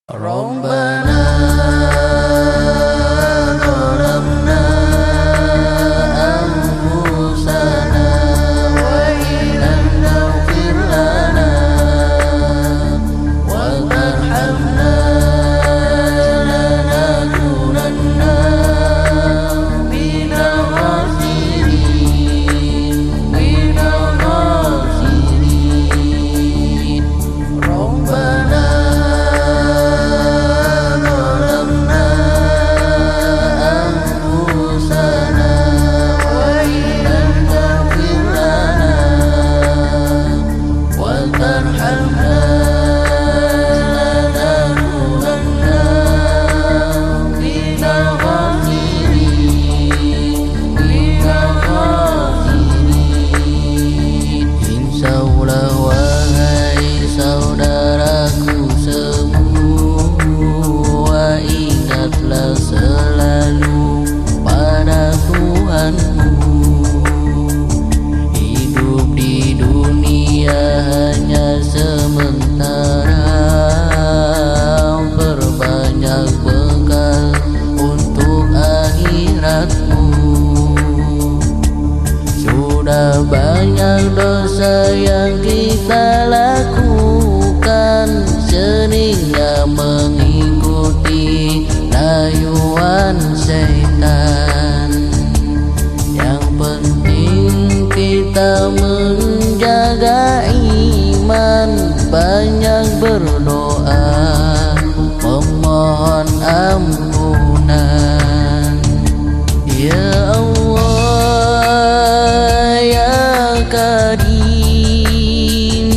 ربنا ظلمنا أنفسنا وإن لم تغفر لنا وترحمنا لنكونن من الخاسرين ربنا selalu pada Tuhanmu. Hidup di dunia hanya sementara, perbanyak bekal untuk akhiratmu. Sudah banyak dosa yang kita lakukan, seringnya mengikuti rayuan setan. Yang penting kita menjaga iman, banyak berdoa, memohon ampunan. Ya Allah ya Karim,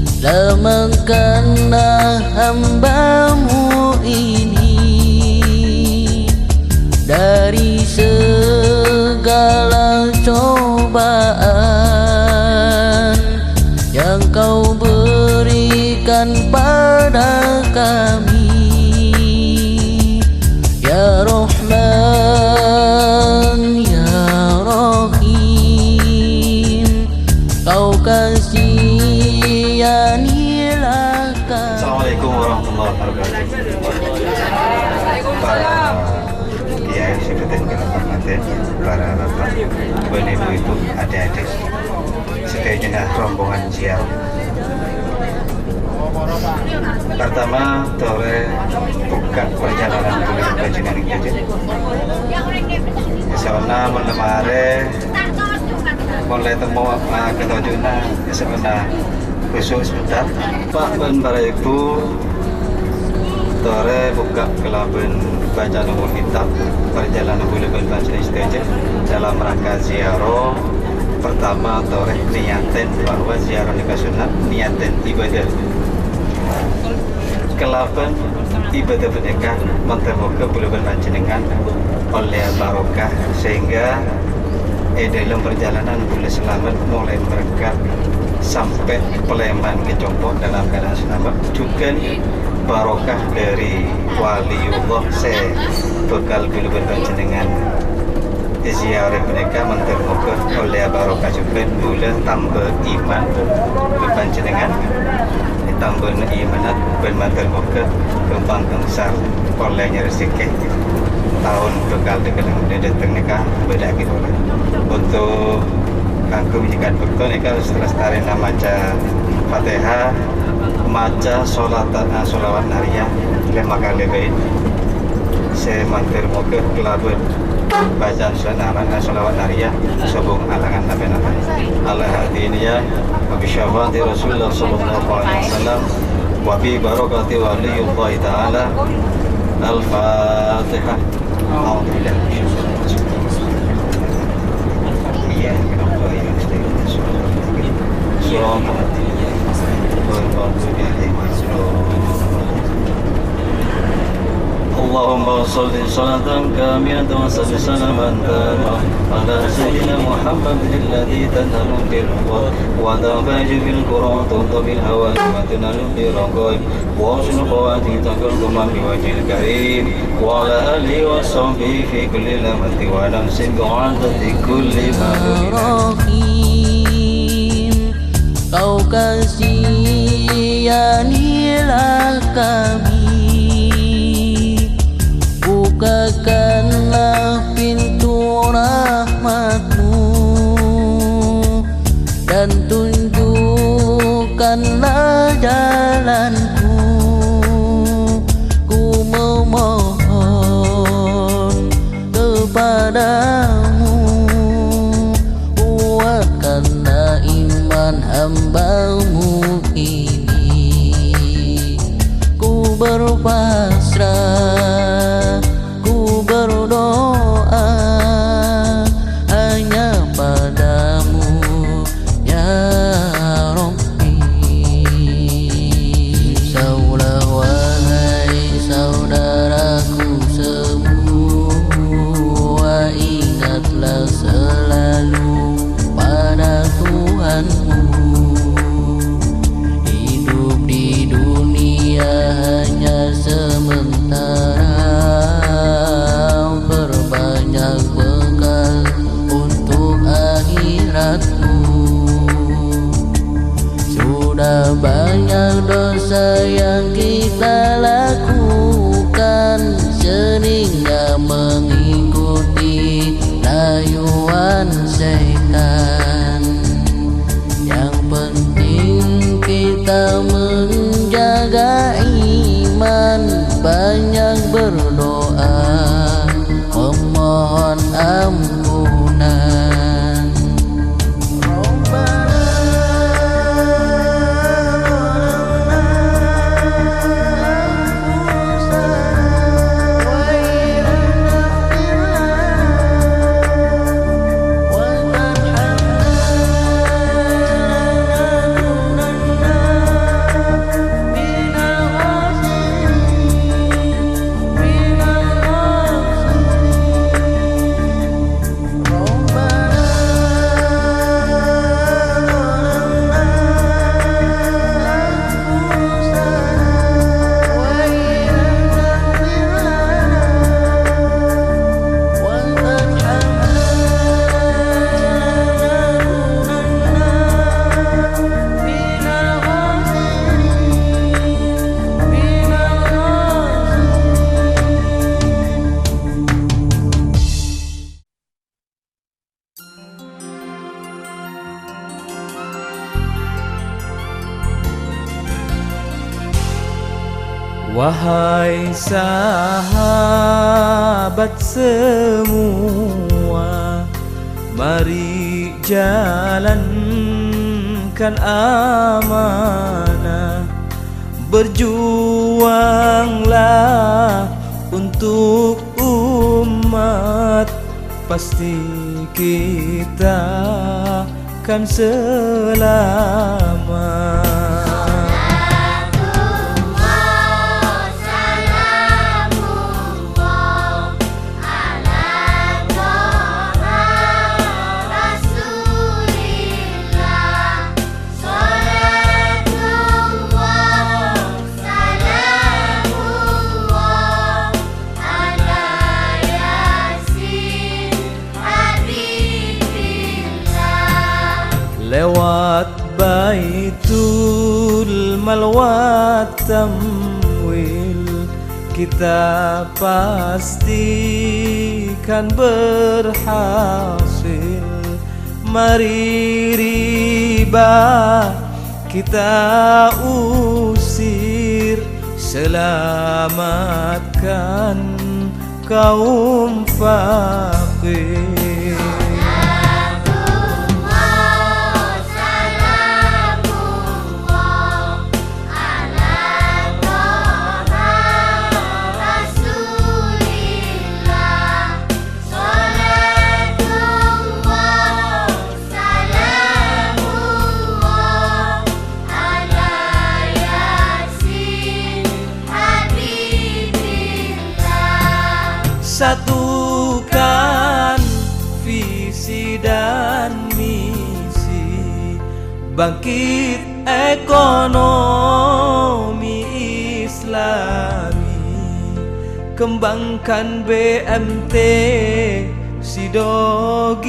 selamatkanlah hamba-Mu ini dari segala cobaan yang Kau berikan pada kami. Ya Rahman ya Rahim, Kau kasihanilah kami. Assalamualaikum warahmatullahi wabarakatuh. Para kiai sekretaris kabupaten, para bapak, ibu itu, adik-adik, sebagai rombongan ziarah. Pertama, tore buka perjalanan tulis kajian ini. Sebenarnya menemare mulai temu ketujuhna sebenarnya khusus sebentar. Pak para itu tore buka kelaben baca nomor kitab perjalanan bulan baca istiaja dalam rangka ziarah. Pertama tore niatin bahwa ziarah nikah sunat, niatin ibadah kelaben ibadah pernikahan mentemukan bulan panjenengan oleh barokah, sehingga dalam perjalanan boleh selamat mulai berkat sampai Peleman ke Contoh dalam keadaan selamat, juga barokah dari waliullah saya bekal bulan panjenengan ziarah mereka mentermuka oleh barokah juga bulan tambah iman bulan panjenengan tambah imanat bermantel muka kembang besar olehnya rezeki tahun bekal dengan datang nikah beda gitu. Untuk aku menjadikan betul nikah setelah maca Fatihah, maca sholawat nariyah 5 kali baik. Saya mantel muka kelabut bacaan sholawat nariyah sebelum alangan nabi-nabi Allah hati ya wa bi syafati Rasulullah sallallahu alaihi wasallam wa bi barakati waliyullah ta'ala. Al-Fatihah. A'udzu billahi minasyaitonir rajim. Iya, Allah ya Allahumma salli salatan kamilatan wa salli salaman tamma ala sayyidina Muhammadin alladhi tanhalu bil ghadab wa tabaju bil qur'an tuntu bil hawa wa tunalu bil raqaib wa sunu qawati taqul kumam bi wajhil karim wa ala alihi wa sahbihi fi kulli lamati wa nafsin bi'adati kulli ma Kau kasihanilah kami. padamu, kuatkanlah iman hamba-Mu ini. Ku berpasrah, ku berdoa hanya padamu ya Rabbi. Saulah wahai saudaraku semua, ingatlah selalu pada Tuhanmu. Hidup di dunia hanya sementara, perbanyak bekal untuk akhiratmu. Sudah banyak dosa yang kita lakukan, sehingga mengikuti rayuan setan. Yang penting kita menjaga iman, banyak berdoa, memohon ampunan. Wahai sahabat semua, mari jalankan amanah, berjuanglah untuk umat, pasti kita kan selamat. Lewat Baitul Malwat Tamwil, kita pastikan berhasil. Mari riba kita usir, selamatkan kaum fakir. Satukan visi dan misi, bangkit ekonomi Islami, kembangkan BMT Sidogiri,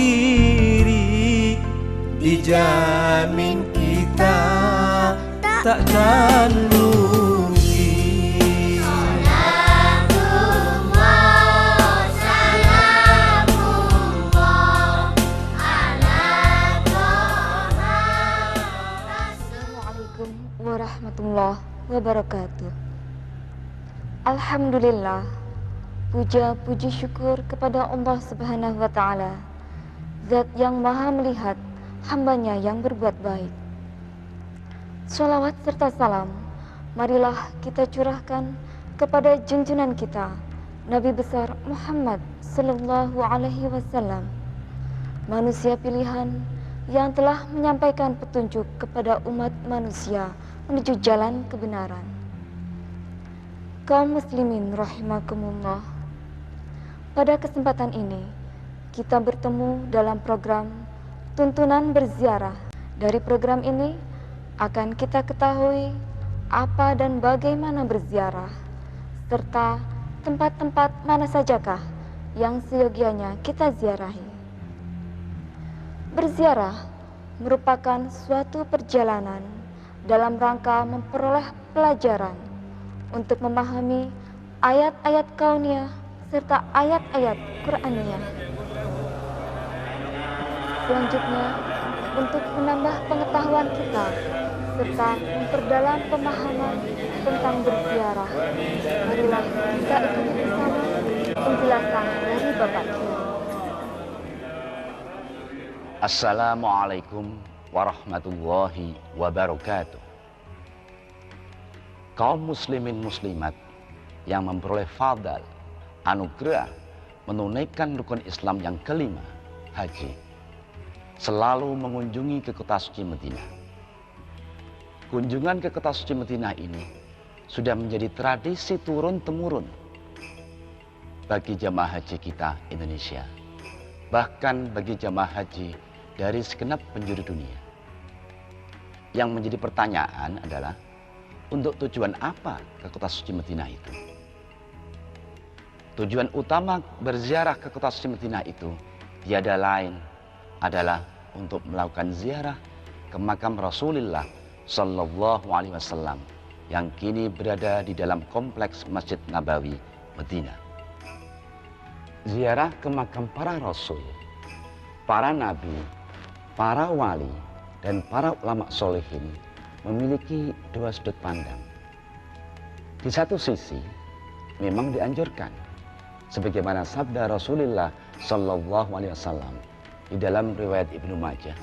dijamin kita takkan lupa. Warahmatullahi wabarakatuh. Alhamdulillah, Puja puji syukur kepada Allah Subhanahu wa Ta'ala, Zat yang Maha melihat hambanya yang berbuat baik. Sholawat serta salam marilah kita curahkan kepada junjungan kita, Nabi besar Muhammad Sallallahu Alaihi Wasallam, manusia pilihan yang telah menyampaikan petunjuk kepada umat manusia menuju jalan kebenaran. Kaum muslimin rahimakumullah, pada kesempatan ini kita bertemu dalam program Tuntunan Berziarah. Dari program ini akan kita ketahui apa dan bagaimana berziarah, serta tempat-tempat mana sajakah yang seyogianya kita ziarahi. Berziarah merupakan suatu perjalanan dalam rangka memperoleh pelajaran untuk memahami ayat-ayat kauniyah serta ayat-ayat Qur'aniyah. Selanjutnya, untuk menambah pengetahuan kita serta memperdalam pemahaman tentang berziarah, marilah kita ikuti bersama penjelasan dari Bapak Kiai. Assalamualaikum warahmatullahi wabarakatuh. Kaum muslimin muslimat yang memperoleh fadal, anugerah, menunaikan rukun Islam yang kelima, haji, selalu mengunjungi ke kota suci Madinah. Kunjungan ke kota suci Madinah ini sudah menjadi tradisi turun-temurun bagi jamaah haji kita Indonesia, bahkan bagi jamaah haji dari segenap penjuru dunia. Yang menjadi pertanyaan adalah, untuk tujuan apa ke kota suci Madinah itu? Tujuan utama berziarah ke kota suci Madinah itu tiada lain adalah untuk melakukan ziarah ke makam Rasulullah Sallallahu Alaihi Wasallam yang kini berada di dalam kompleks Masjid Nabawi, Madinah. Ziarah ke makam para Rasul, para Nabi, para wali, dan para ulama solehin memiliki dua sudut pandang. Di satu sisi memang dianjurkan, sebagaimana sabda Rasulullah Sallallahu Alaihi Wasallam di dalam riwayat Ibnu Majah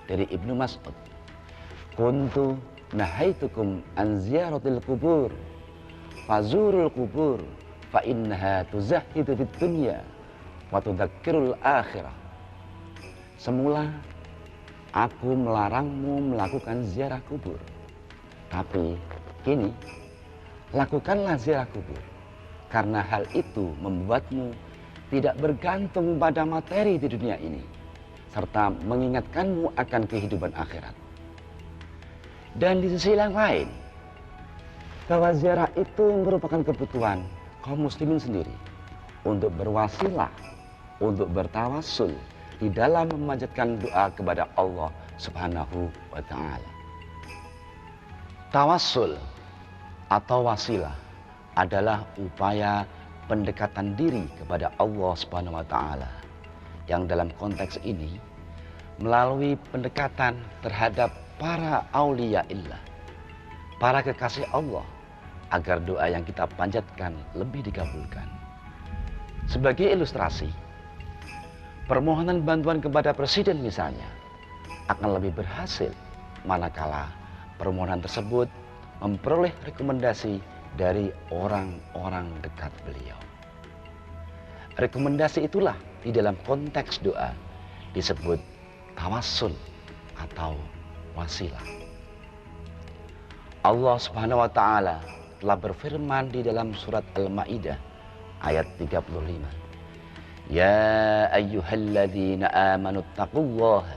dari Ibnu Mas'ud, kuntu nahaitukum an ziyaratil kubur fazurul kubur fa innaha tuzahidu fid dunya wa tudzakkirul akhirah. Semula aku melarangmu melakukan ziarah kubur, tapi kini lakukanlah ziarah kubur, karena hal itu membuatmu tidak bergantung pada materi di dunia ini, serta mengingatkanmu akan kehidupan akhirat. Dan di sisi yang lain, bahwa ziarah itu merupakan kebutuhan kaum muslimin sendiri untuk berwasilah, untuk bertawassul di dalam memanjatkan doa kepada Allah Subhanahu wa Ta'ala. Tawassul atau wasilah adalah upaya pendekatan diri kepada Allah Subhanahu wa Ta'ala, yang dalam konteks ini melalui pendekatan terhadap para aulia illah, para kekasih Allah, agar doa yang kita panjatkan lebih dikabulkan. Sebagai ilustrasi, permohonan bantuan kepada presiden misalnya akan lebih berhasil manakala permohonan tersebut memperoleh rekomendasi dari orang-orang dekat beliau. Rekomendasi itulah di dalam konteks doa disebut tawassul atau wasilah. Allah Subhanahu wa Ta'ala telah berfirman di dalam surat Al-Maidah ayat 35. Ya ayyuhalladzina amanu taqullaha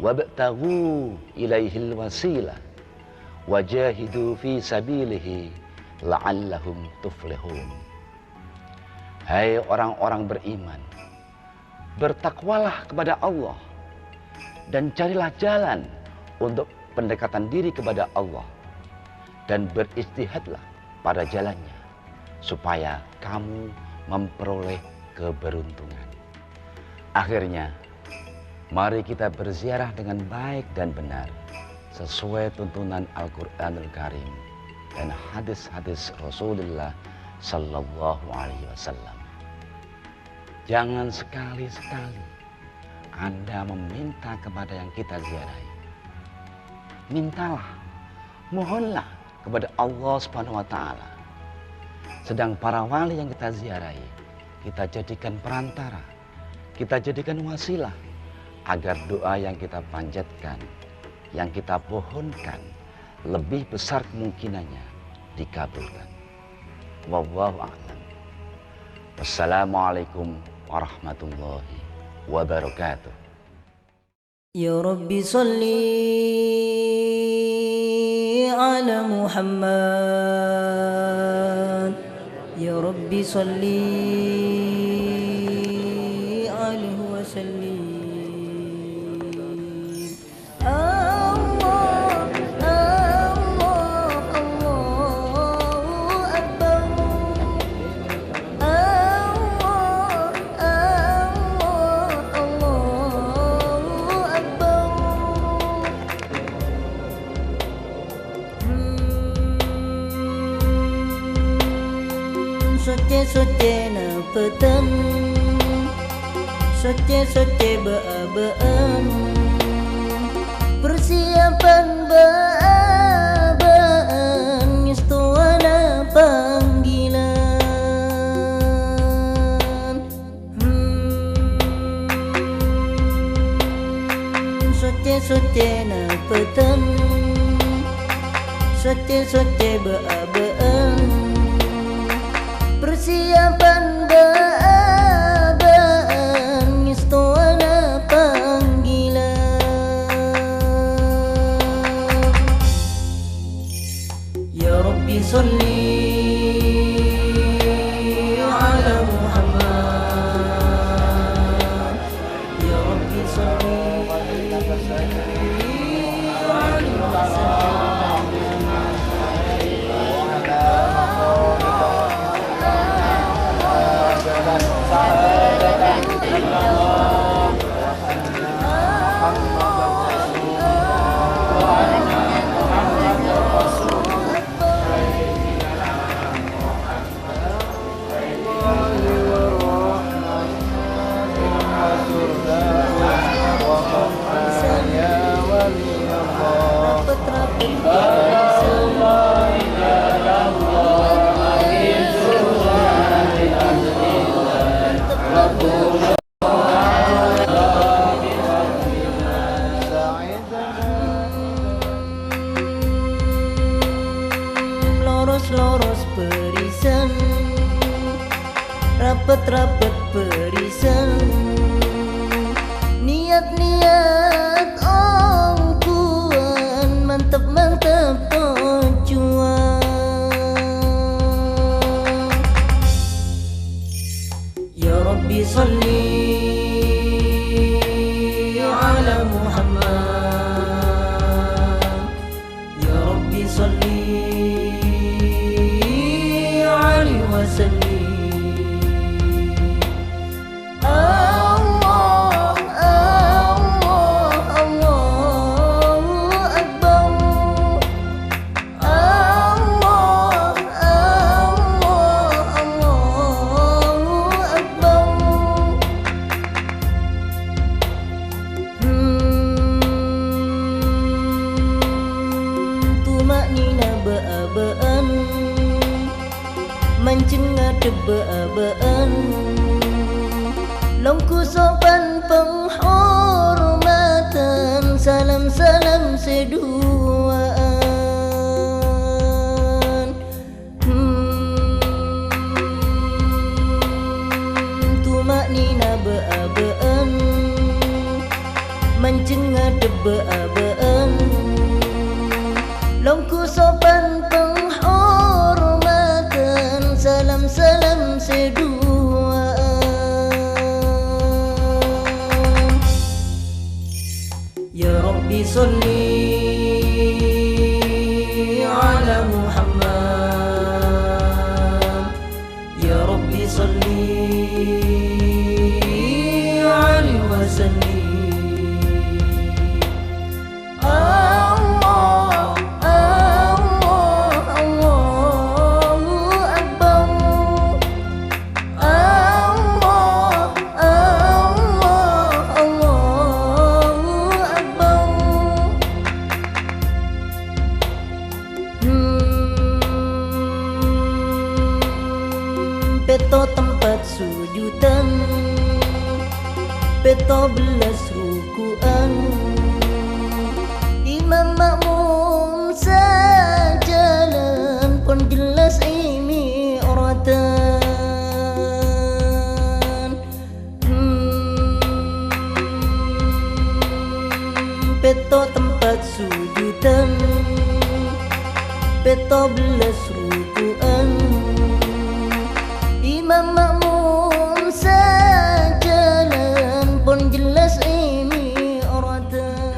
wabtaghu ilaihil wasilah wajahidu fi sabilihi la'allahum tuflihun. Hai orang-orang beriman, bertakwalah kepada Allah dan carilah jalan untuk pendekatan diri kepada Allah, dan beristihadlah pada jalannya supaya kamu memperoleh keberuntungan. Akhirnya, mari kita berziarah dengan baik dan benar sesuai tuntunan Al-Qur'anul Karim dan hadis-hadis Rasulullah Sallallahu Alaihi Wasallam. jangan sekali-sekali Anda meminta kepada yang kita ziarahi. Mintalah, mohonlah kepada Allah Subhanahu wa Ta'ala. Sedang para wali yang kita ziarahi, kita jadikan perantara, kita jadikan wasilah agar doa yang kita panjatkan, yang kita pohonkan, lebih besar kemungkinannya dikabulkan. Wallahu a'lam. Wassalamualaikum warahmatullahi wabarakatuh. Ya Rabbi salli ala Muhammad. Ya Rabbi salli alaihi wa sallim. Soce-soce na petang, soce-soce ba-baan, persiapan ba-baan, istuana panggilan. Soce-soce na petang, soce-soce ba-baan, persiapan ba-baan, istuana panggilan. Ya Rabbi salli ala Muhammad. Ya Rabbi salli alaihi wa sallim. Loros-loros perisan, rapet-rapet perisan, niat-niat ongkuan, mantap-mantap tujuan. Ya Rabbi salli ala Muhammad. Ya Rabbi salli Allah, Allah, Allahu Akbar. Allah, Allah, Allahu Akbar. Tumaknina ba-baan, mencengat ba-baan, longku sopan penghormatan, salam-salam seduaan. Tumaknina ba-baan, mencengat ba-baan, longku sopan penghormatan, salam-salam seduaan. Ya Rabbi salli ala Muhammad. Ya Rabbi salli alaihi wa sallim. Allah, Peto tempat sujudan, peto belas rukuan, imam makmum sajalan pun jelas ini oratan. Peto tempat sujudan, peto belas rukuan, imam makmum sajalan pun jelas ini oratan.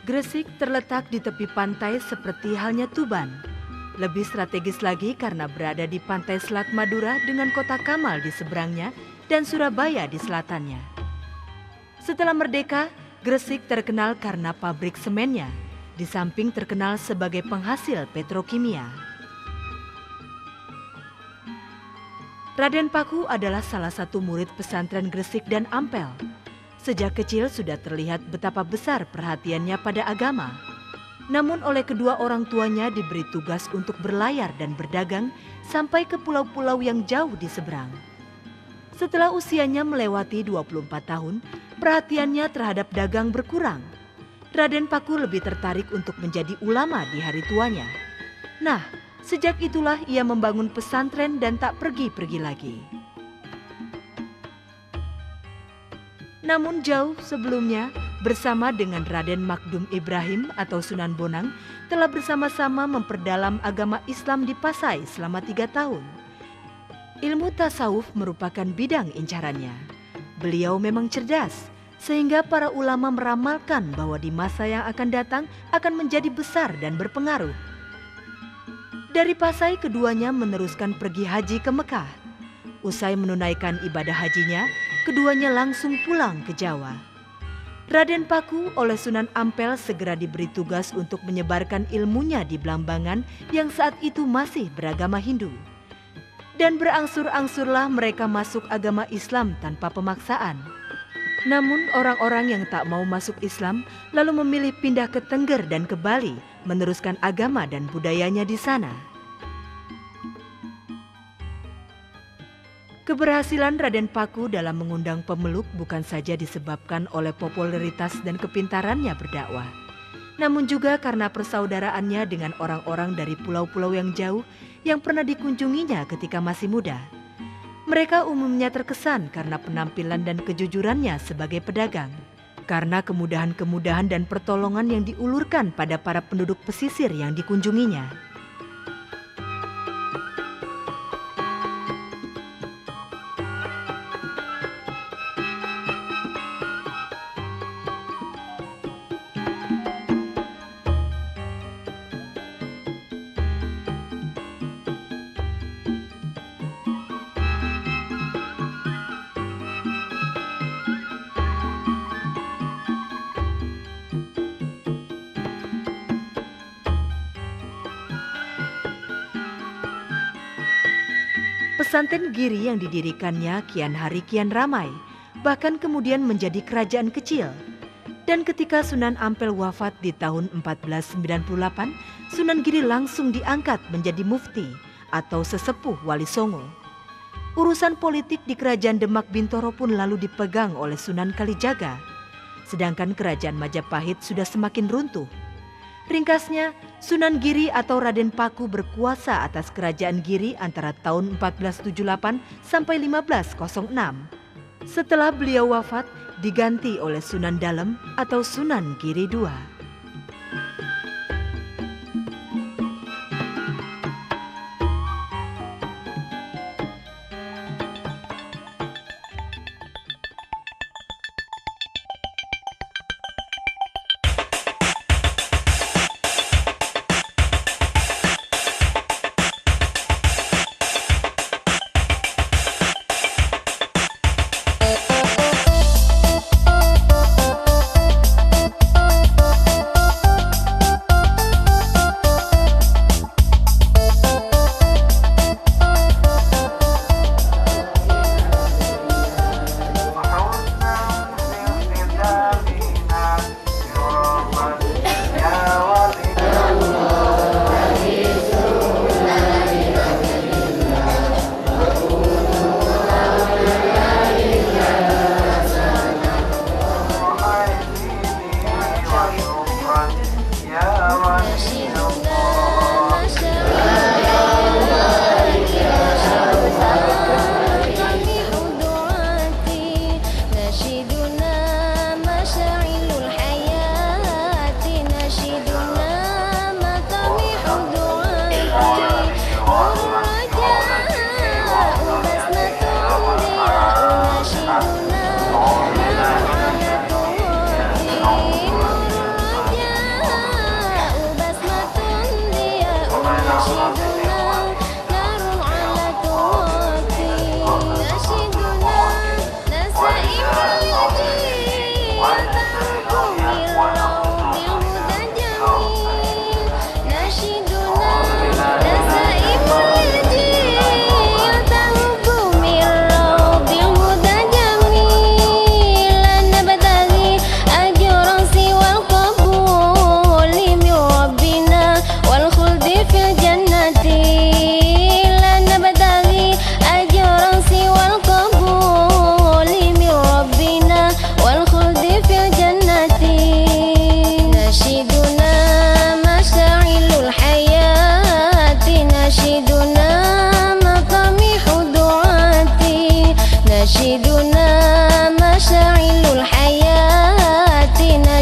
Gresik terletak di tepi pantai seperti halnya Tuban. Lebih strategis lagi karena berada di pantai Selat Madura dengan kota Kamal di seberangnya dan Surabaya di selatannya. Setelah merdeka, Gresik terkenal karena pabrik semennya, di samping terkenal sebagai penghasil petrokimia. Raden Paku adalah salah satu murid pesantren Gresik dan Ampel. Sejak kecil sudah terlihat betapa besar perhatiannya pada agama. Namun oleh kedua orang tuanya diberi tugas untuk berlayar dan berdagang sampai ke pulau-pulau yang jauh di seberang. Setelah usianya melewati 24 tahun, perhatiannya terhadap dagang berkurang. Raden Paku lebih tertarik untuk menjadi ulama di hari tuanya. Nah, sejak itulah ia membangun pesantren dan tak pergi-pergi lagi. Namun jauh sebelumnya, bersama dengan Raden Makdum Ibrahim atau Sunan Bonang, telah bersama-sama memperdalam agama Islam di Pasai selama 3 tahun. Ilmu tasawuf merupakan bidang incarannya. Beliau memang cerdas, sehingga para ulama meramalkan bahwa di masa yang akan datang akan menjadi besar dan berpengaruh. Dari Pasai keduanya meneruskan pergi haji ke Mekah. Usai menunaikan ibadah hajinya, keduanya langsung pulang ke Jawa. Raden Paku oleh Sunan Ampel segera diberi tugas untuk menyebarkan ilmunya di Blambangan yang saat itu masih beragama Hindu. Dan berangsur-angsurlah mereka masuk agama Islam tanpa pemaksaan. Namun orang-orang yang tak mau masuk Islam lalu memilih pindah ke Tengger dan ke Bali, meneruskan agama dan budayanya di sana. Keberhasilan Raden Paku dalam mengundang pemeluk bukan saja disebabkan oleh popularitas dan kepintarannya berdakwah, namun juga karena persaudaraannya dengan orang-orang dari pulau-pulau yang jauh yang pernah dikunjunginya ketika masih muda. Mereka umumnya terkesan karena penampilan dan kejujurannya sebagai pedagang, karena kemudahan-kemudahan dan pertolongan yang diulurkan pada para penduduk pesisir yang dikunjunginya. Pesantren Giri yang didirikannya kian hari kian ramai, bahkan kemudian menjadi kerajaan kecil. Dan ketika Sunan Ampel wafat di tahun 1498, Sunan Giri langsung diangkat menjadi mufti atau sesepuh Wali Songo. Urusan politik di kerajaan Demak Bintoro pun lalu dipegang oleh Sunan Kalijaga, sedangkan kerajaan Majapahit sudah semakin runtuh. Ringkasnya, Sunan Giri atau Raden Paku berkuasa atas kerajaan Giri antara tahun 1478 sampai 1506. Setelah beliau wafat, diganti oleh Sunan Dalem atau Sunan Giri II.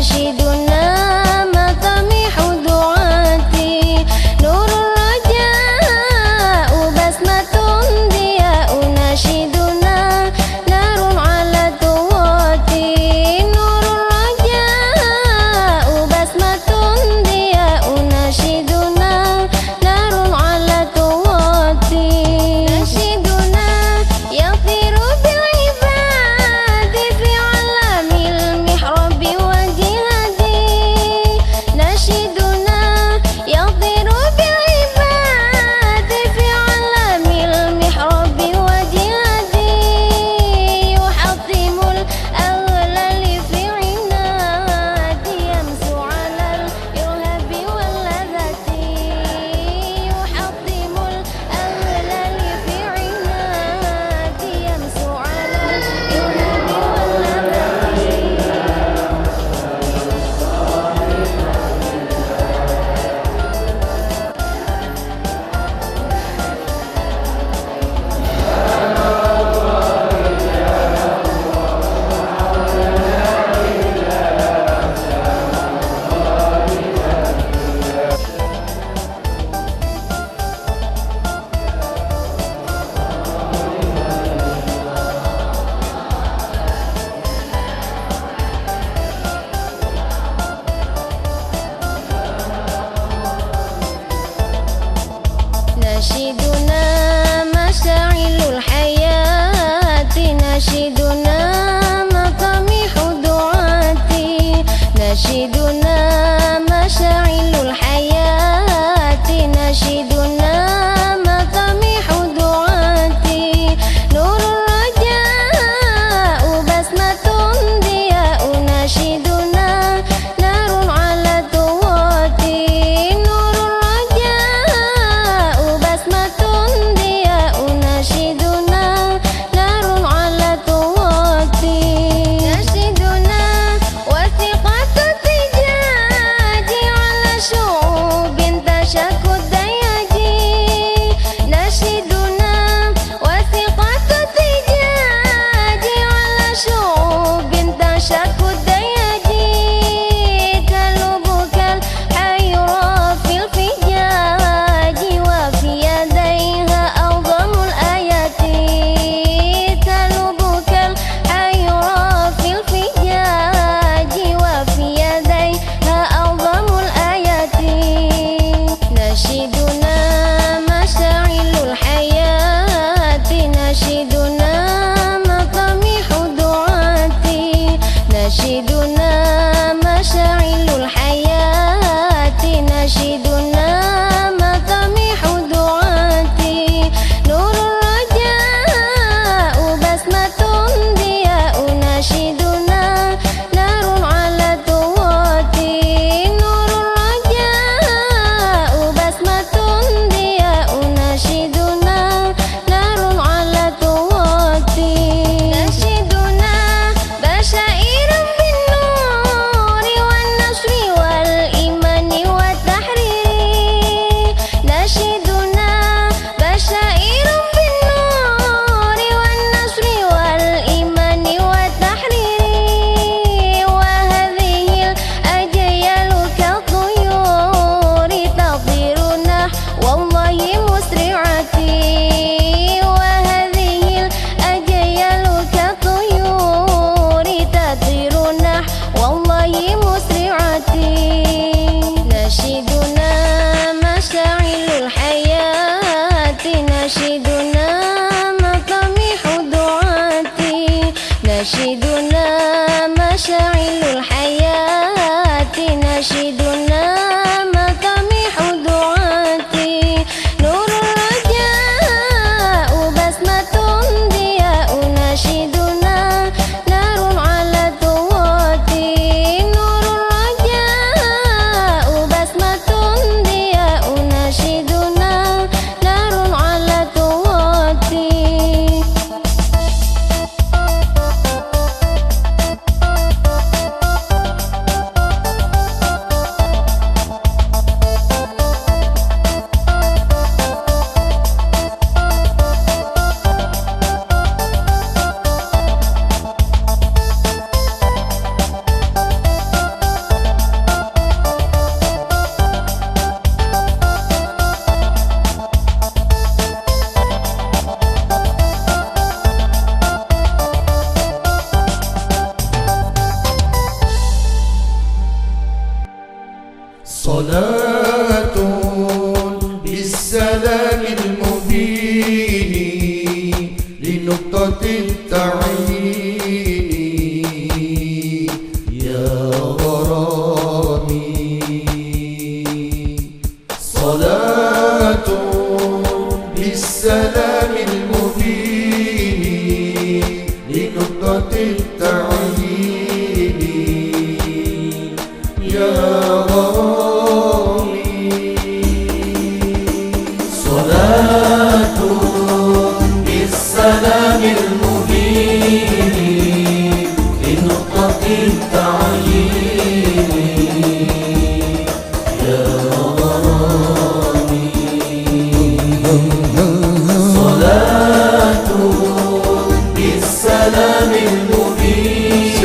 نشيدنا مطامح دعاتي نور الرجاء بسمة ضياء نشيدنا نار على طواتي نور الرجاء بسمة ضياء نشيدنا نار على طواتي نشيدنا يطير بالعباد في علم المحراب وجهادي نشيدنا يطير بالعباد في علم المحراب وجهادي يحطم الأغلال في عنادي يمسو على الإرهاب واللذات يحطم الأغلال في عنادي يمسو على الإرهاب واللذات نشيدنا مشاعل الحياة نشيدنا مطامح دعاتي نشيدنا مشاعل الحياة نشيدنا مطامح دعاتي نور الرجاء بسمة ضياء نشيدنا نار على طواتي نور الرجاء بسمة ضياء نشيدنا نار على طواتي نشيدنا وثيقة الدجاج على شعوب تشك الدياجي نشيدنا وثيقة الدجاج على شعوب تشك الدياجي تلبك الحيرة في الفجاج وفي يديها أعظم الآيات تلبك الحيرة في الفجاج وفي يديها أعظم الآيات نشيدنا مشاعل الحياة نشيدنا مطامح دعاتي نشيدنا مشاعل الحياة نشيدنا مطامح دعاتي نور الرجاء بسمة ضياء نشيدنا نار على طواتي نور الرجاء بسمة ضياء نشيدنا نار على طواتي نشيدنا بشائر بالنور والنصر والإيمان والتحرير نشيدنا بشائر بالنور والنصر والإيمان والتحرير وهذه الأجيال كالطيور تطير نحو الله مسرعتي وهذه الأجيال كالطيور تطير نحو الله مسرعتي نشيدنا مشاعل الحياة نشيدنا مطامح دعاتي نشيدنا مشاعل الحياة نشيدنا مطامح دعاتي نور الرجاء بسمة ضياء نشيدنا نار على طواتي صلاة بالسلام المبين لنقطة التعيين يا غرامي صلاة بالسلام المبين لنقطة التعيين يا غرامي صلاة بالسلام المبين لنقطة التعيين يا غرامي صلاة بالسلام المبين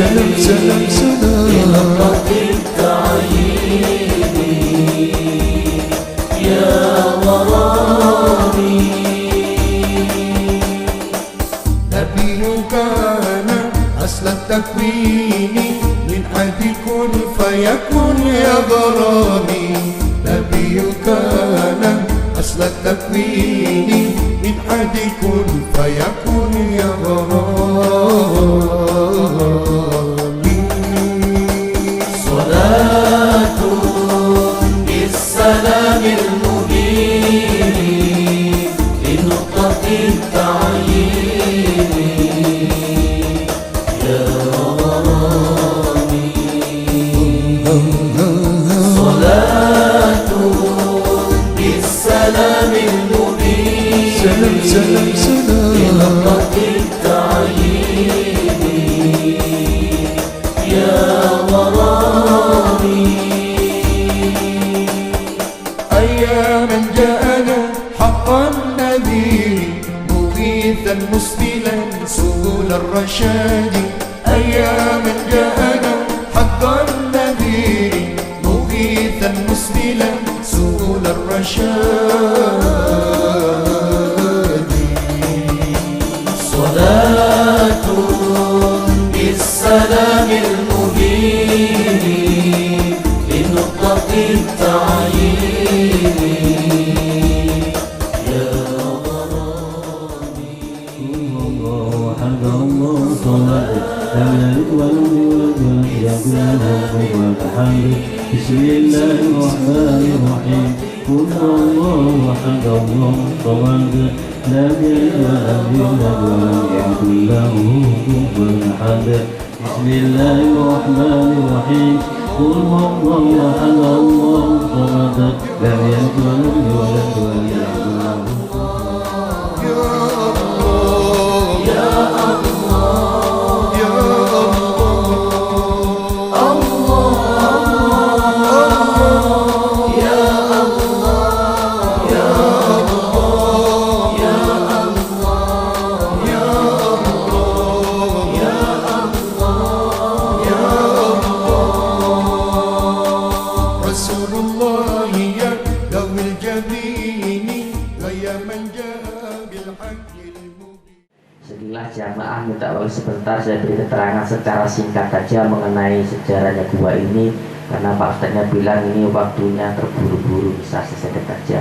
لنقطة التعيين يا غرامي نبي كان أصل التكوين من حد كن فيكون يا غرامي نبي كان أصل التكوين من حد كن فيكون يا غرامي صلاة بالسلام المبين لنقطة التعيين يا غرامي صلاة بالسلام المبين لنقطة التعيين يا غرامي أياما جاءنا حقا نذير مغيثا مسبلا سبل الرشاد أياما جاءنا حقا نذير مغيثا مسبلا سبل الرشاد صلاة بالسلام المبين لنقطة التعيين يا غرامي الله وحد الله صمد لم يلد ولم يولد ولم يكن له كفوا أحد بسم الله الرحمن الرحيم قل الله وحد الله صمد لم يلد ولم يولد ولم يكن له كفوا أحد بسم الله الرحمن الرحيم قل الله أحد الله صمد لم يلد ولم يولد ولم يكن له Sekilas jamaah minta waktu sebentar saya beri keterangan secara singkat saja mengenai sejarahnya gua ini, karena Pak Ustadznya bilang ini waktunya terburu-buru, bisa singkat saja.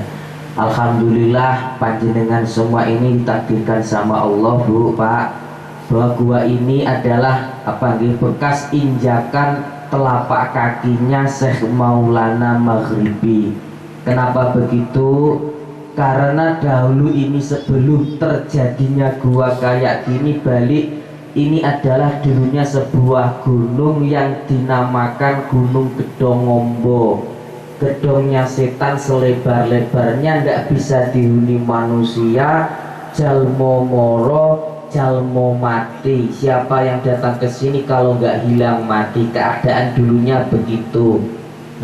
Alhamdulillah panjenengan semua ini ditakdirkan sama Allah Bu Pak, bahwa gua ini adalah bekas injakan telapak kakinya Syekh Maulana Maghribi. Kenapa begitu? Karena dahulu ini sebelum terjadinya gua kayak gini balik, ini adalah dulunya sebuah gunung yang dinamakan Gunung Gedongombo. Gedongnya setan selebar-lebarnya, nggak bisa dihuni manusia, jalmo moro, jalmo mati. Siapa yang datang ke sini kalau nggak hilang mati, keadaan dulunya begitu.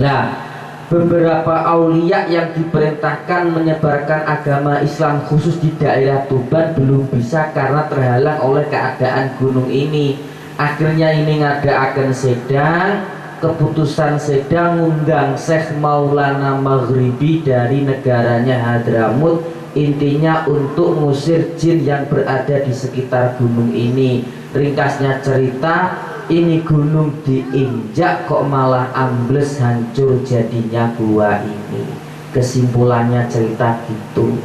Nah, beberapa aulia yang diperintahkan menyebarkan agama Islam khusus di daerah Tuban belum bisa karena terhalang oleh keadaan gunung ini. Akhirnya ini ngadakan sedang, keputusan sedang ngundang Syekh Maulana Maghribi dari negaranya Hadramut, intinya untuk ngusir jin yang berada di sekitar gunung ini. Ringkasnya cerita, ini gunung diinjak kok malah ambles hancur jadinya gua ini. Kesimpulannya cerita gitu.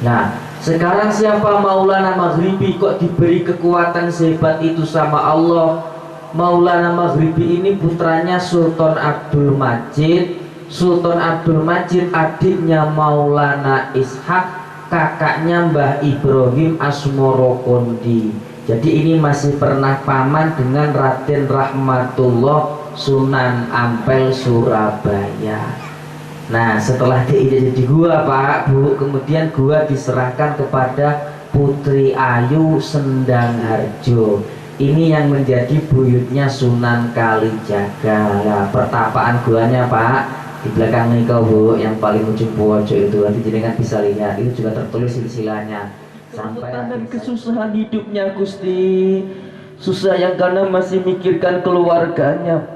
Nah, sekarang siapa Maulana Maghribi kok diberi kekuatan sehebat itu sama Allah? Maulana Maghribi ini putranya Sultan Abdul Majid. Sultan Abdul Majid adiknya Maulana Ishak, kakaknya Mbah Ibrahim Asmoro Kondi. Jadi ini masih pernah paman dengan Raden Rahmatullah Sunan Ampel Surabaya. Nah, setelah jadi gua Pak Bu, kemudian gua diserahkan kepada Putri Ayu Sendang Harjo. Ini yang menjadi buyutnya Sunan Kalijaga. Nah, pertapaan guanya Pak di belakang nih kau Bu, yang paling ujung pojok itu, nanti jenengan bisa lihat. Itu juga tertulis silsilahnya. Sampai dan kesusahan hidupnya Gusti, susah yang karena masih mikirkan keluarganya,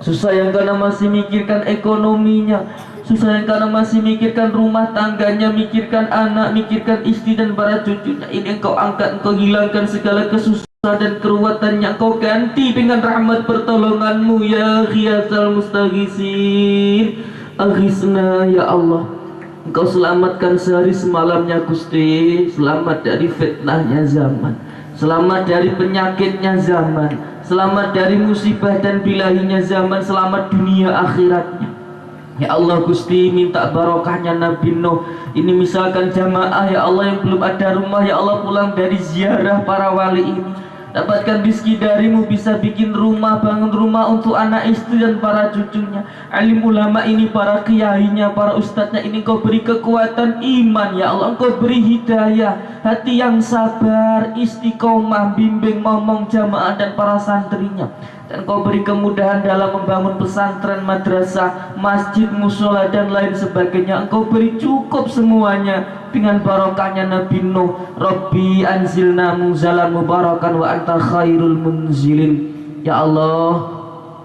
susah yang karena masih mikirkan ekonominya, susah yang karena masih mikirkan rumah tangganya, mikirkan anak, mikirkan istri dan para cucunya. Ini engkau angkat, engkau hilangkan segala kesusahan dan keruwetannya, engkau ganti dengan rahmat pertolonganmu ya Ghiyasal Mustaghisin. Aghisna ya Allah. Engkau selamatkan sehari semalamnya Gusti. Selamat dari fitnahnya zaman, selamat dari penyakitnya zaman, selamat dari musibah dan bilahinya zaman, selamat dunia akhiratnya. Ya Allah Gusti, minta barokahnya Nabi Nuh. Ini misalkan jamaah ya Allah yang belum ada rumah, ya Allah pulang dari ziarah para wali ini, dapatkan rizki darimu, bisa bikin rumah, bangun rumah untuk anak istri dan para cucunya. Alim ulama ini, para kiainya, para ustadznya ini kau beri kekuatan iman ya Allah. Engkau beri hidayah, hati yang sabar, istiqomah, bimbing ngomong jamaah dan para santrinya. Dan kau beri kemudahan dalam membangun pesantren, madrasah, masjid, musola dan lain sebagainya. Engkau beri cukup semuanya dengan barokahnya Nabi Nuh. Rabbi anzilna munzalan mubarakan wa anta khairul munzilin. Ya Allah,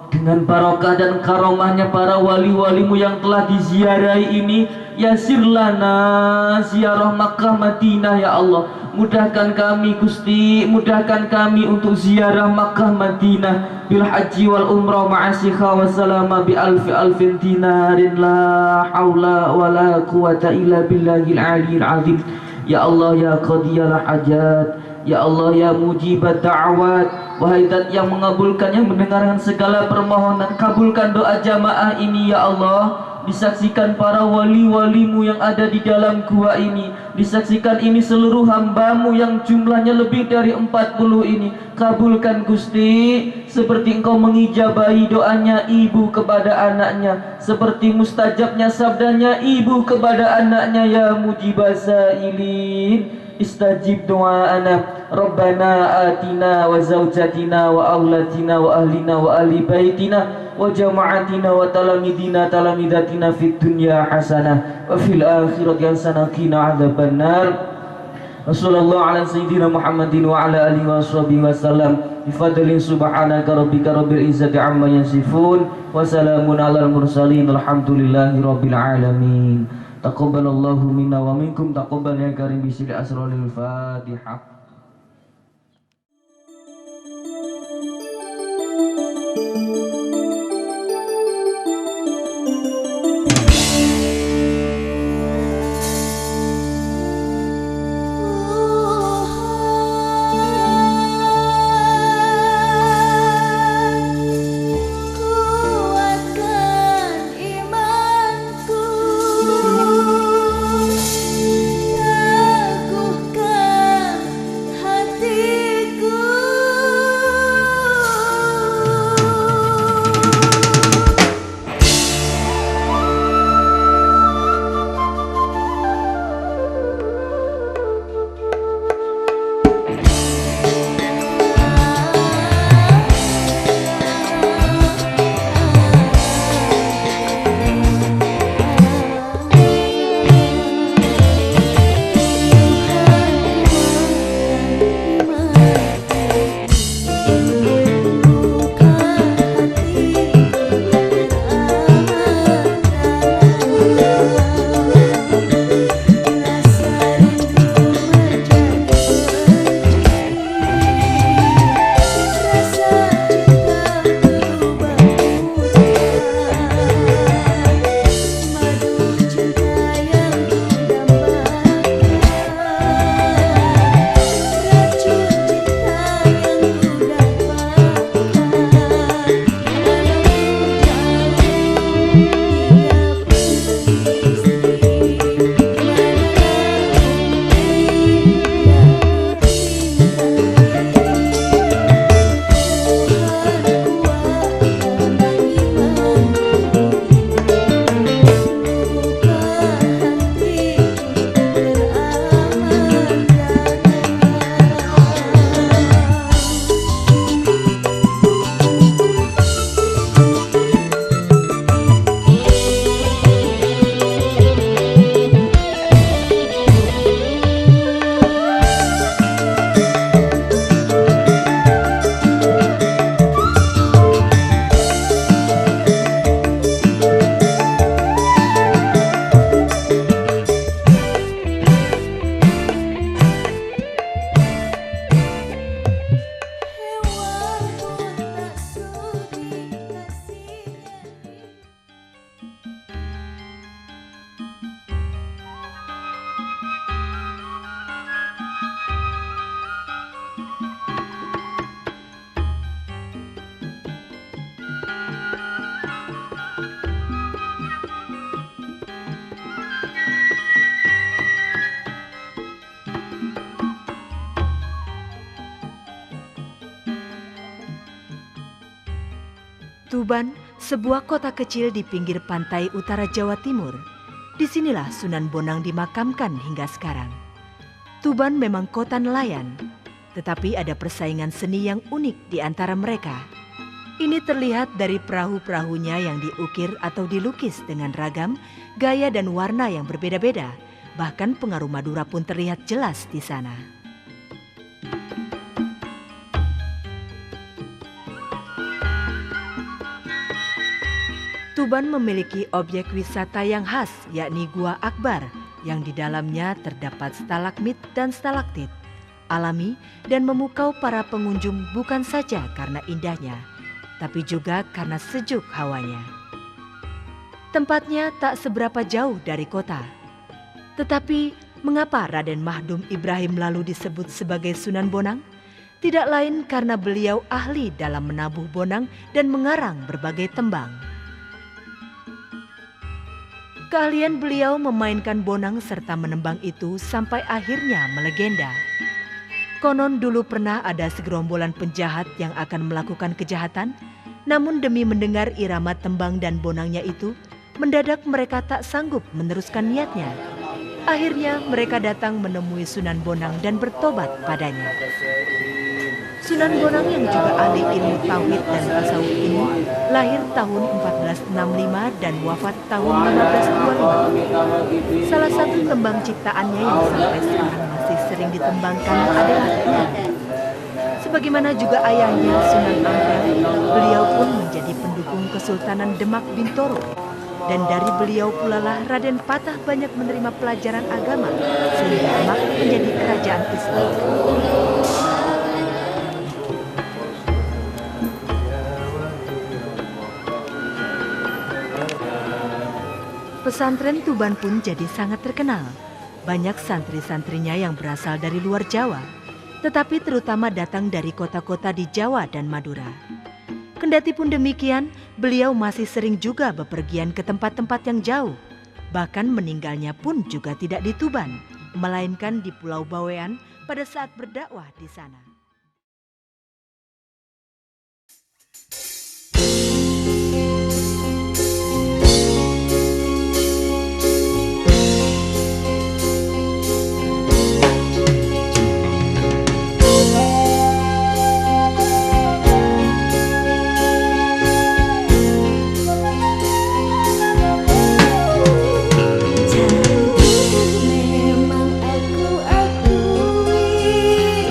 dengan barokah dan karomahnya para wali-walimu yang telah diziarahi ini, yasir lana ziarah Makkah Madinah ya Allah. Mudahkan kami Gusti, mudahkan kami untuk ziarah Makkah Madinah bil haji wal umrah ma'asikha wa salama bi alfin dinarin la haula wa la quwata illa billahil aliyil azim. Ya Allah ya qadiyal hajat, ya Allah ya mujibat da'wat, wahai zat yang mengabulkan, yang mendengarkan segala permohonan, kabulkan doa jamaah ini ya Allah. Disaksikan para wali-walimu yang ada di dalam gua ini, disaksikan ini seluruh hambamu yang jumlahnya lebih dari 40 ini. Kabulkan Gusti, seperti engkau mengijabahi doanya ibu kepada anaknya, seperti mustajabnya sabdanya ibu kepada anaknya, ya mujibasailin istajib doa'ana Rabbana atina wa zawjatina wa awlatina wa ahlina wa ahli baitina wa jama'atina wa talamidina talamidatina fid dunya hasanah wa fil akhirati hasanah qina adzabannar. Wassallallahu ala sayyidina Muhammadin wa ala alihi wa sahbihi wasallam. Bifadlin subhanaka rabbika rabbil izzati amma yasifun wa salamun alal mursalin alhamdulillahi rabbil alamin. Taqabbalallahu minna wa minkum, taqabbal ya karim bismil asraril Fatihah. Tuban, sebuah kota kecil di pinggir pantai utara Jawa Timur. Disinilah Sunan Bonang dimakamkan hingga sekarang. Tuban memang kota nelayan, tetapi ada persaingan seni yang unik di antara mereka. Ini terlihat dari perahu-perahunya yang diukir atau dilukis dengan ragam, gaya dan warna yang berbeda-beda. Bahkan pengaruh Madura pun terlihat jelas di sana. Tuban memiliki objek wisata yang khas, yakni Gua Akbar, yang di dalamnya terdapat stalagmit dan stalaktit, alami dan memukau para pengunjung bukan saja karena indahnya, tapi juga karena sejuk hawanya. Tempatnya tak seberapa jauh dari kota. Tetapi mengapa Raden Mahdum Ibrahim lalu disebut sebagai Sunan Bonang? Tidak lain karena beliau ahli dalam menabuh bonang dan mengarang berbagai tembang. Keahlian beliau memainkan bonang serta menembang itu sampai akhirnya melegenda. Konon dulu pernah ada segerombolan penjahat yang akan melakukan kejahatan, namun demi mendengar irama tembang dan bonangnya itu, mendadak mereka tak sanggup meneruskan niatnya. Akhirnya mereka datang menemui Sunan Bonang dan bertobat padanya. Sunan Bonang yang juga ahli ilmu tauhid dan tasawuf ini lahir tahun 1465 dan wafat tahun 1525. Salah satu tembang ciptaannya yang sampai sekarang masih sering ditembangkan adalah Nyadar. Sebagaimana juga ayahnya Sunan Ampel, beliau pun menjadi pendukung Kesultanan Demak Bintoro. Dan dari beliau pula lah Raden Patah banyak menerima pelajaran agama sehingga Demak menjadi kerajaan Islam. Pesantren Tuban pun jadi sangat terkenal. Banyak santri-santrinya yang berasal dari luar Jawa, tetapi terutama datang dari kota-kota di Jawa dan Madura. Kendati pun demikian, beliau masih sering juga bepergian ke tempat-tempat yang jauh. Bahkan meninggalnya pun juga tidak di Tuban, melainkan di Pulau Bawean pada saat berdakwah di sana. Memang aku akui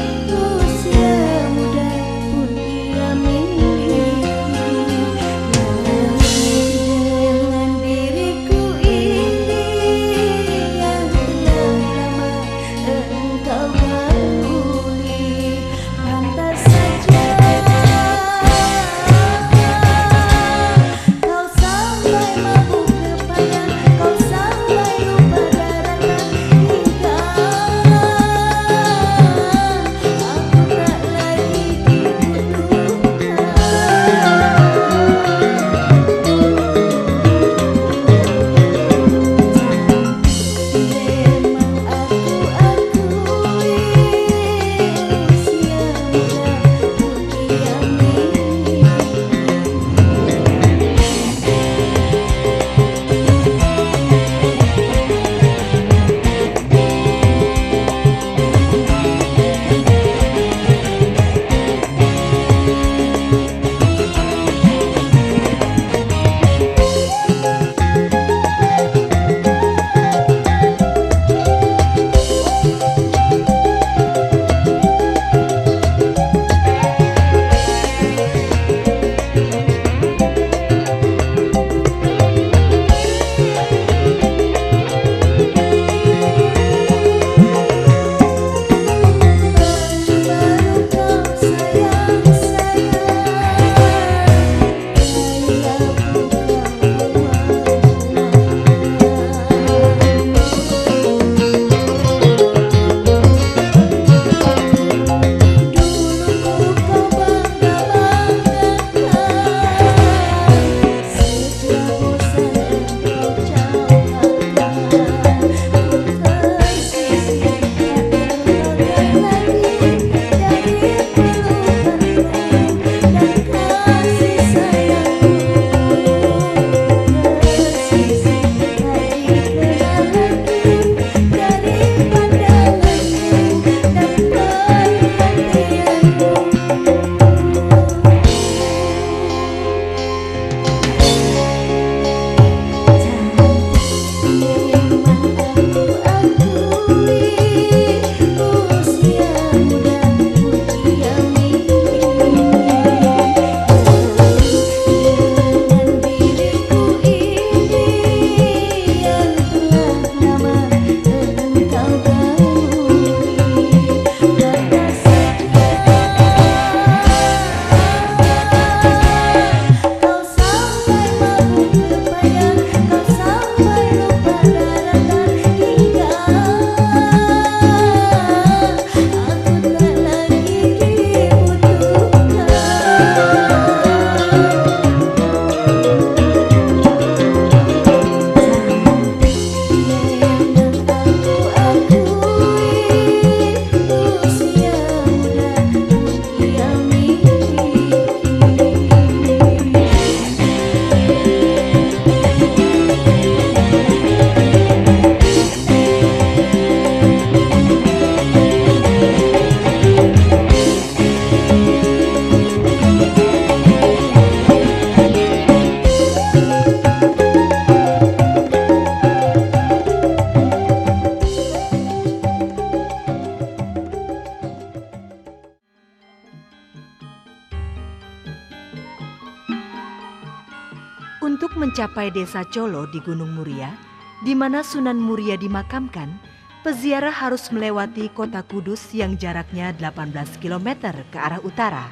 Untuk mencapai desa Colo di Gunung Muria, di mana Sunan Muria dimakamkan, peziarah harus melewati kota Kudus yang jaraknya 18 km ke arah utara.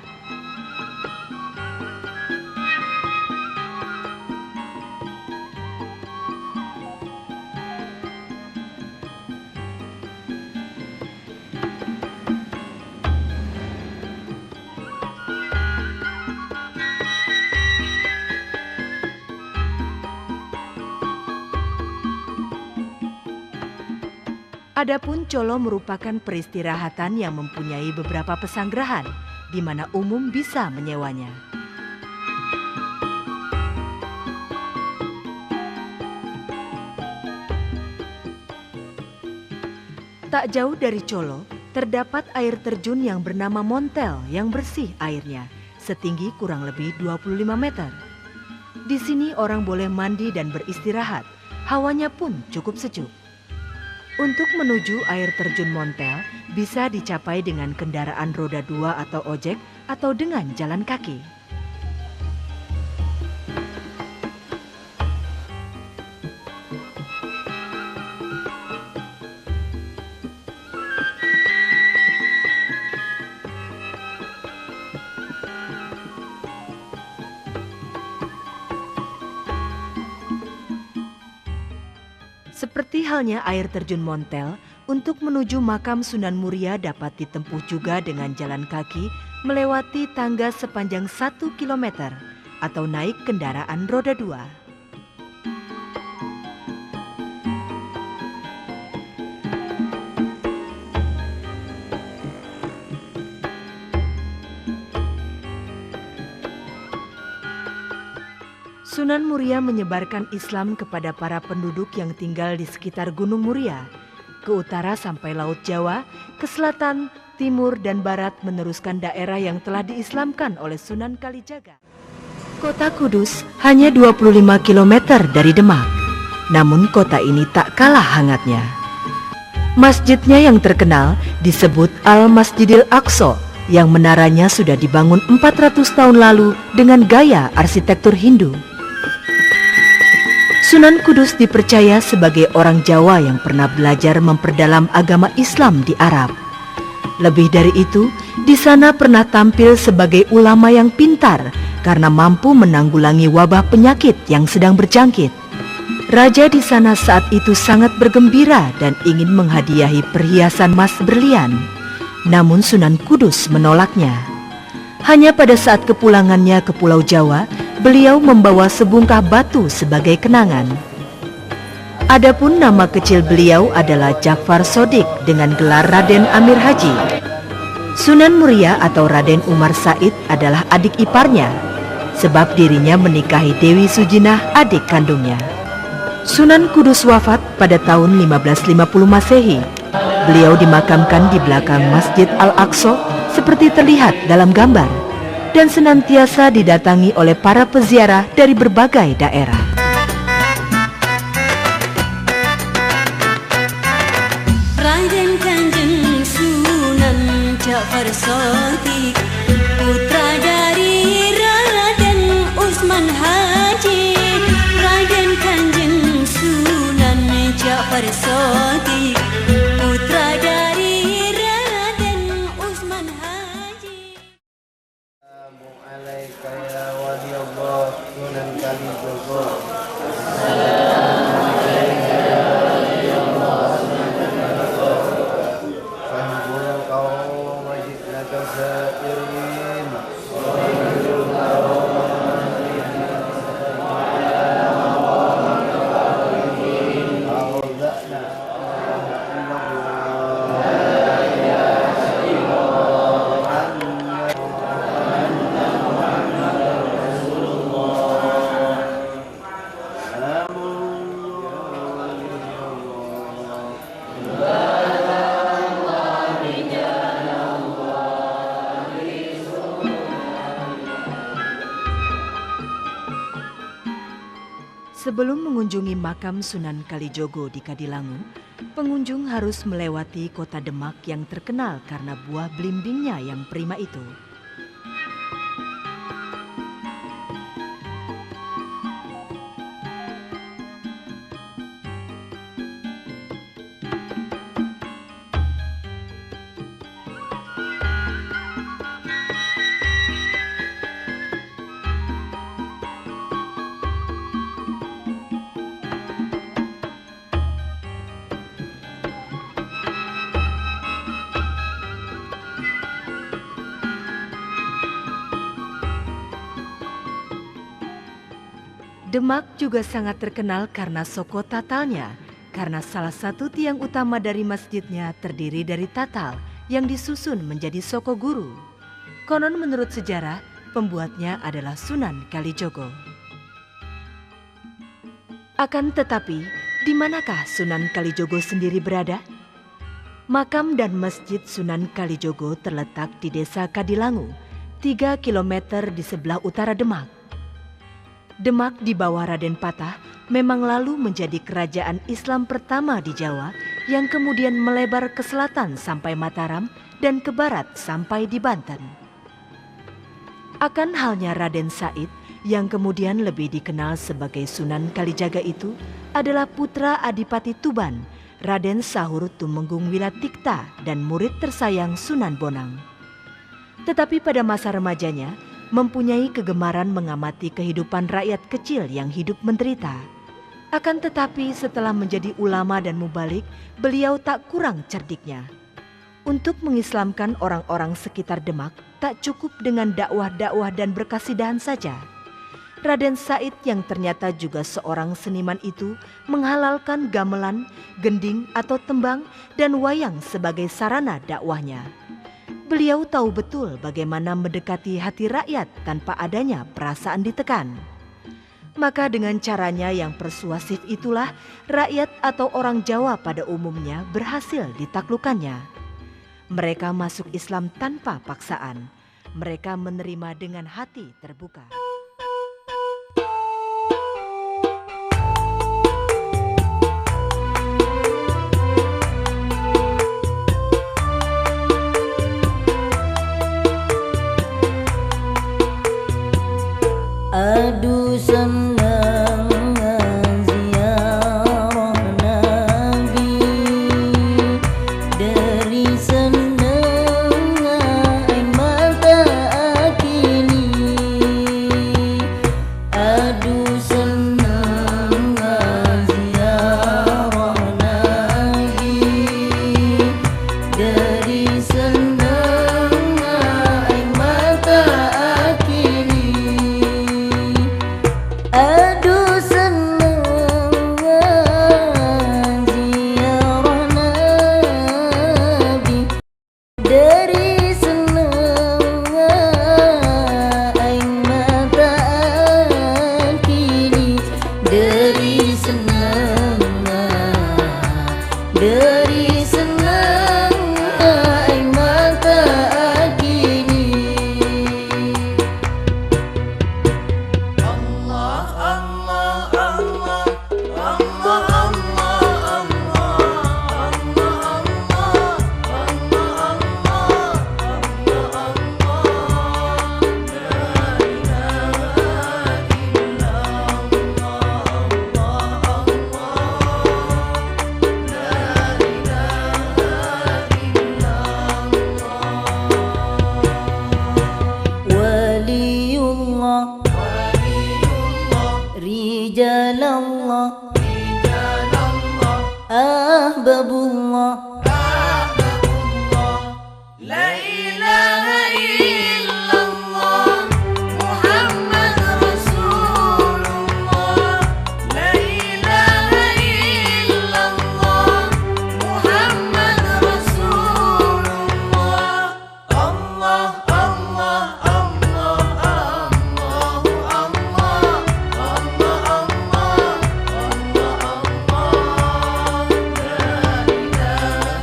Adapun Colo merupakan peristirahatan yang mempunyai beberapa pesanggerahan, di mana umum bisa menyewanya. Tak jauh dari Colo, terdapat air terjun yang bernama Montel yang bersih airnya, setinggi kurang lebih 25 meter. Di sini orang boleh mandi dan beristirahat, hawanya pun cukup sejuk. Untuk menuju air terjun Montel bisa dicapai dengan kendaraan roda 2 atau ojek atau dengan jalan kaki. Seperti halnya air terjun Montel, untuk menuju makam Sunan Muria dapat ditempuh juga dengan jalan kaki melewati tangga sepanjang 1 km atau naik kendaraan roda 2. Sunan Muria menyebarkan Islam kepada para penduduk yang tinggal di sekitar Gunung Muria, ke utara sampai Laut Jawa, ke selatan, timur, dan barat meneruskan daerah yang telah diislamkan oleh Sunan Kalijaga. Kota Kudus hanya 25 km dari Demak, namun kota ini tak kalah hangatnya. Masjidnya yang terkenal disebut Al-Masjidil Aqsa, yang menaranya sudah dibangun 400 tahun lalu dengan gaya arsitektur Hindu. Sunan Kudus dipercaya sebagai orang Jawa yang pernah belajar memperdalam agama Islam di Arab. Lebih dari itu, di sana pernah tampil sebagai ulama yang pintar karena mampu menanggulangi wabah penyakit yang sedang berjangkit. Raja di sana saat itu sangat bergembira dan ingin menghadiahi perhiasan emas berlian. Namun Sunan Kudus menolaknya. Hanya pada saat kepulangannya ke Pulau Jawa, beliau membawa sebungkah batu sebagai kenangan. Adapun nama kecil beliau adalah Ja'far Shodiq dengan gelar Raden Amir Haji. Sunan Muria atau Raden Umar Said adalah adik iparnya, sebab dirinya menikahi Dewi Sujinah, adik kandungnya. Sunan Kudus wafat pada tahun 1550 Masehi. Beliau dimakamkan di belakang Masjid Al-Aqsa seperti terlihat dalam gambar, dan senantiasa didatangi oleh para peziarah dari berbagai daerah. Raden Kanjeng Sunan Ja'far Shodiq, putra dari Raden Utsman Haji. Raden Kanjeng Sunan Ja'far Shodiq, putra dari Raden Utsman Haji. Assalamualaikum ya wali Allah Sunan Kalijaga. Sambung kau wajib naga sairin. Sebelum mengunjungi makam Sunan Kalijogo di Kadilangu, pengunjung harus melewati kota Demak yang terkenal karena buah belimbingnya yang prima itu. Demak juga sangat terkenal karena soko tatalnya, karena salah satu tiang utama dari masjidnya terdiri dari tatal yang disusun menjadi soko guru. Konon menurut sejarah, pembuatnya adalah Sunan Kalijogo. Akan tetapi, di manakah Sunan Kalijogo sendiri berada? Makam dan Masjid Sunan Kalijogo terletak di Desa Kadilangu, 3 km di sebelah utara Demak. Demak di bawah Raden Patah memang lalu menjadi kerajaan Islam pertama di Jawa yang kemudian melebar ke selatan sampai Mataram dan ke barat sampai di Banten. Akan halnya Raden Said yang kemudian lebih dikenal sebagai Sunan Kalijaga itu adalah putra Adipati Tuban, Raden Sahur Tumenggung Wilatikta dan murid tersayang Sunan Bonang. Tetapi pada masa remajanya, mempunyai kegemaran mengamati kehidupan rakyat kecil yang hidup menderita. Akan tetapi setelah menjadi ulama dan mubalik, beliau tak kurang cerdiknya. Untuk mengislamkan orang-orang sekitar Demak, tak cukup dengan dakwah-dakwah dan berkasidahan saja. Raden Said yang ternyata juga seorang seniman itu menghalalkan gamelan, gending atau tembang dan wayang sebagai sarana dakwahnya. Beliau tahu betul bagaimana mendekati hati rakyat tanpa adanya perasaan ditekan. Maka dengan caranya yang persuasif itulah rakyat atau orang Jawa pada umumnya berhasil ditaklukkannya. Mereka masuk Islam tanpa paksaan. Mereka menerima dengan hati terbuka. Aduh senang ziarah Nabi, dari senang air mata akili. Aduh senang ziarah Nabi, dari senang air mata akili. Aduh senang ziarah Nabi, dari senang air mata akili. Dari senang air mata akili. Waliullah, Rijalallah, Ahbabullah. La ilaha illallah Muhammad Rasulullah. La ilaha illallah Muhammad Rasulullah. Allah, Allah, Allah, Allahu Allah, Allah, Allah, Allah, Allah. La ilaha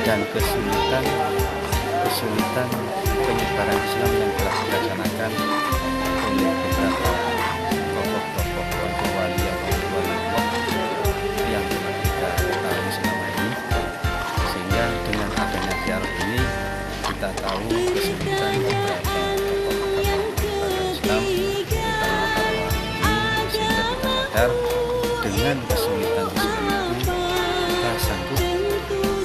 dan kesulitan penyebaran Islam yang telah dilaksanakan oleh beberapa tokoh-tokoh wali yang telah kita ketahui selama ini, sehingga dengan adanya ziarah ini kita tahu kesulitan beberapa tokoh-tokoh Islam terutama para wali ini, sehingga kita sadar dengan kesulitan itu kita sanggup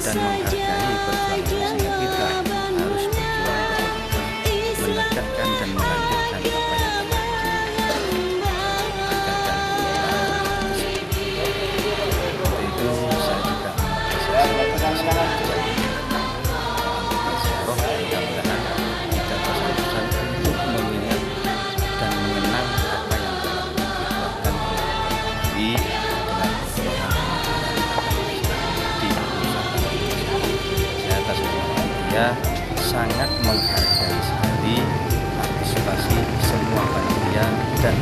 dan menghargai perjuangan, sehingga kita harus berjuang betul-betul menegakkan dan melanjutkan apa yang telah diadakan. Untuk itu saya juga mudah-mudahan kita bersama-sama untuk mengingat dan mengenang apa yang telah diperjuangkan saya sangat menghargai sekali partisipasi semua panitia dan